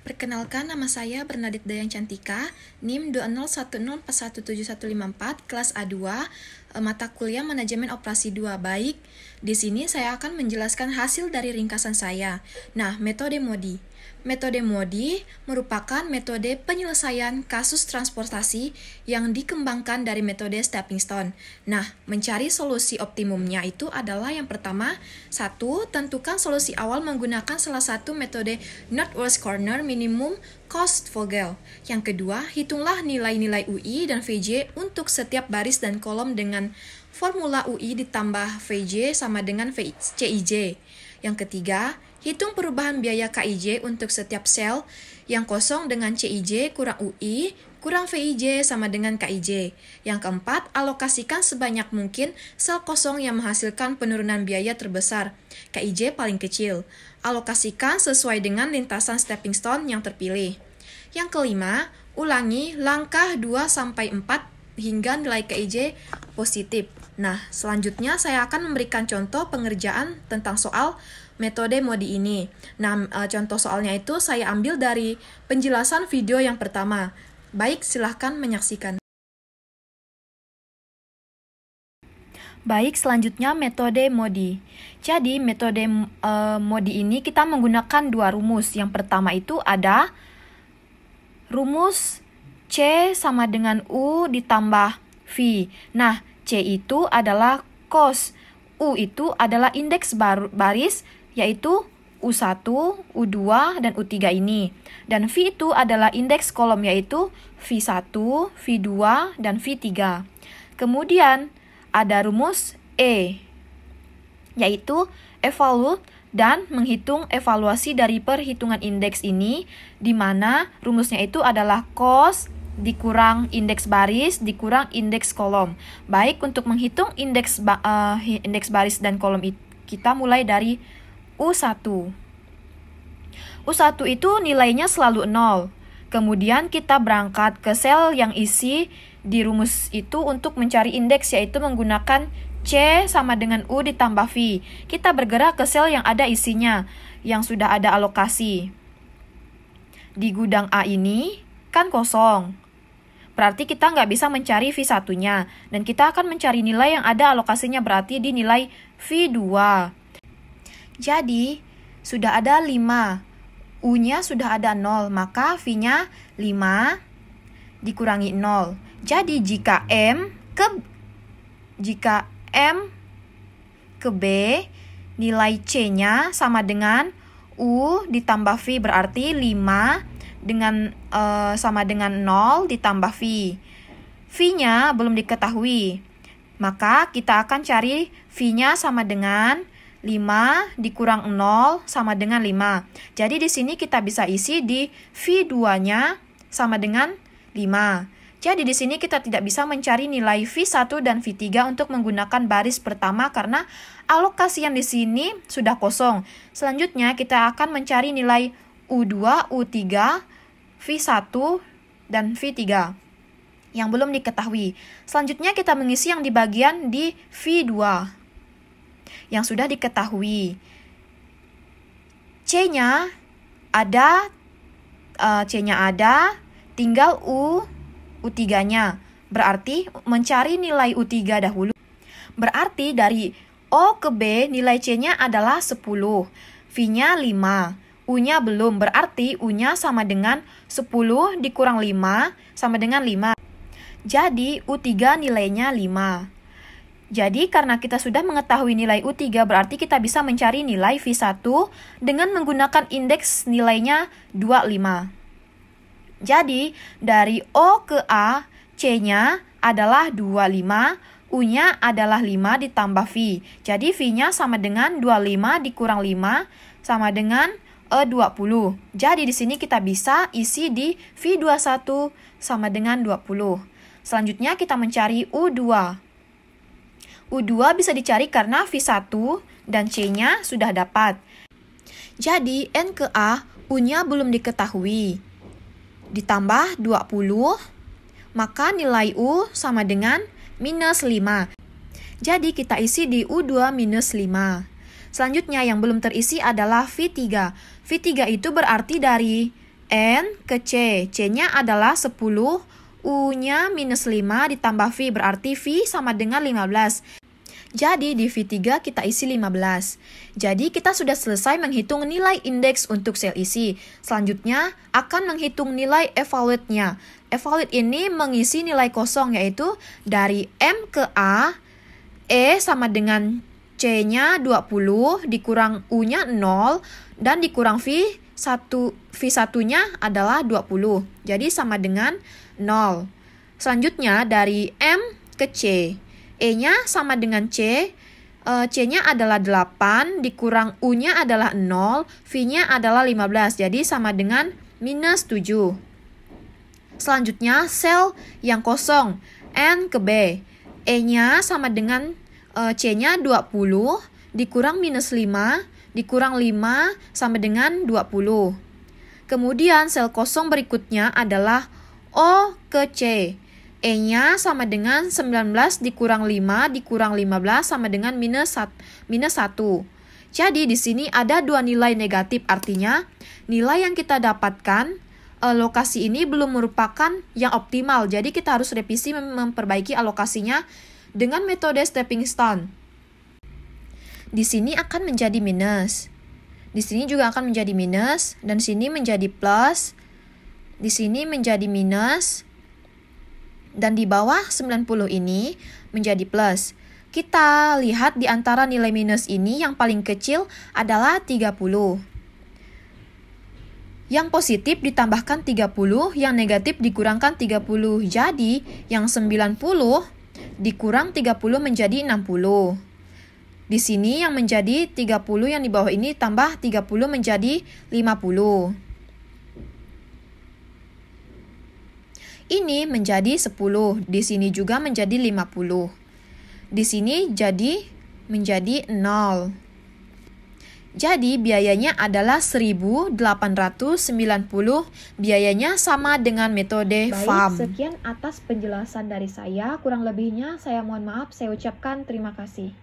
Perkenalkan, nama saya Bernadette Dayang Cantika, NIM 20104171154, kelas A2, mata kuliah Manajemen Operasi 2. Baik, di sini saya akan menjelaskan hasil dari ringkasan saya. Nah, metode MODI. Metode MODI merupakan metode penyelesaian kasus transportasi yang dikembangkan dari metode stepping stone. Nah, mencari solusi optimumnya itu adalah yang pertama, satu, tentukan solusi awal menggunakan salah satu metode Northwest Corner minimum cost Vogel. Yang kedua, hitunglah nilai-nilai UI dan VJ untuk setiap baris dan kolom dengan formula UI ditambah VJ sama dengan CIJ. Yang ketiga, hitung perubahan biaya KIJ untuk setiap sel yang kosong dengan CIJ kurang UI kurang VIJ sama dengan KIJ. Yang keempat, alokasikan sebanyak mungkin sel kosong yang menghasilkan penurunan biaya terbesar. KIJ paling kecil. Alokasikan sesuai dengan lintasan stepping stone yang terpilih. Yang kelima, ulangi langkah 2-4 hingga nilai KIJ positif. Nah, selanjutnya saya akan memberikan contoh pengerjaan tentang soal metode MODI ini. Nah, contoh soalnya itu saya ambil dari penjelasan video yang pertama. Baik, silahkan menyaksikan. Baik, selanjutnya metode MODI. Jadi, metode MODI ini kita menggunakan dua rumus. Yang pertama itu ada rumus C sama dengan U ditambah V. Nah, C itu adalah cost, U itu adalah indeks baris, yaitu U1, U2, dan U3 ini. Dan V itu adalah indeks kolom, yaitu V1, V2, dan V3. Kemudian ada rumus E, yaitu evaluate dan menghitung evaluasi dari perhitungan indeks ini, di mana rumusnya itu adalah cost dikurang indeks baris dikurang indeks kolom. Baik, untuk menghitung indeks baris dan kolom kita mulai dari U1. U1 itu nilainya selalu 0. Kemudian kita berangkat ke sel yang isi di rumus itu untuk mencari indeks, yaitu menggunakan C sama dengan U ditambah V. Kita bergerak ke sel yang ada isinya, yang sudah ada alokasi. Di gudang A ini kan kosong. Berarti kita nggak bisa mencari V1-nya. Dan kita akan mencari nilai yang ada alokasinya, berarti di nilai V2. Jadi, sudah ada 5. U-nya sudah ada 0, maka V-nya 5 dikurangi 0. Jadi, jika M ke B, nilai C-nya sama dengan U ditambah V, berarti 5 sama dengan 0 ditambah V. V-nya belum diketahui, maka kita akan cari V-nya sama dengan 5 dikurang 0 sama dengan 5. Jadi di sini kita bisa isi di V2-nya sama dengan 5. Jadi di sini kita tidak bisa mencari nilai V1 dan V3 untuk menggunakan baris pertama karena alokasi yang di sini sudah kosong. Selanjutnya kita akan mencari nilai U2, U3, V1, dan V3 yang belum diketahui. Selanjutnya kita mengisi yang di bagian di V2 yang sudah diketahui. C-nya ada, tinggal U3-nya. Berarti mencari nilai U3 dahulu. Berarti dari O ke B nilai C-nya adalah 10, V-nya 5. U-nya belum, berarti U-nya sama dengan 10 dikurang 5 sama dengan 5. Jadi U3 nilainya 5. Jadi karena kita sudah mengetahui nilai U3, berarti kita bisa mencari nilai V1 dengan menggunakan indeks nilainya 25. Jadi dari O ke A, C-nya adalah 25, U-nya adalah 5 ditambah V. Jadi V-nya sama dengan 25 dikurang 5 sama dengan 20. Jadi di sini kita bisa isi di V21 sama dengan 20. Selanjutnya kita mencari U2. U2 bisa dicari karena V1 dan C-nya sudah dapat. Jadi N ke A, U-nya belum diketahui. Ditambah 20, maka nilai U sama dengan minus 5. Jadi kita isi di U2 minus 5. Selanjutnya yang belum terisi adalah V3. V3 itu berarti dari N ke C. C-nya adalah 10, U-nya minus 5 ditambah V, berarti V sama dengan 15. Jadi di V3 kita isi 15. Jadi kita sudah selesai menghitung nilai indeks untuk sel isi. Selanjutnya akan menghitung nilai evaluate-nya. Evaluate ini mengisi nilai kosong, yaitu dari M ke A, E sama dengan C-nya 20, dikurang U-nya 0, dan dikurang V1-nya adalah 20. Jadi sama dengan 0. Selanjutnya dari M ke C. E-nya sama dengan C, C-nya adalah 8, dikurang U-nya adalah 0, V-nya adalah 15, jadi sama dengan minus 7. Selanjutnya, sel yang kosong, N ke B. E-nya sama dengan C-nya 20, dikurang minus 5, dikurang 5, sama dengan 20. Kemudian, sel kosong berikutnya adalah O ke C. E-nya sama dengan 19 dikurang 5 dikurang 15 sama dengan minus 1. Jadi di sini ada dua nilai negatif, artinya nilai yang kita dapatkan lokasi ini belum merupakan yang optimal. Jadi kita harus revisi memperbaiki alokasinya dengan metode stepping stone. Di sini akan menjadi minus. Di sini juga akan menjadi minus, dan sini menjadi plus. Di sini menjadi minus. Dan di bawah 90 ini menjadi plus. Kita lihat di antara nilai minus ini yang paling kecil adalah 30. Yang positif ditambahkan 30, yang negatif dikurangkan 30. Jadi, yang 90 dikurang 30 menjadi 60. Di sini yang menjadi 30 yang di bawah ini tambah 30 menjadi 50. Ini menjadi 10, di sini juga menjadi 50. Di sini menjadi 0. Jadi biayanya adalah 1.890, biayanya sama dengan metode FAM. Sekian atas penjelasan dari saya, kurang lebihnya saya mohon maaf, saya ucapkan terima kasih.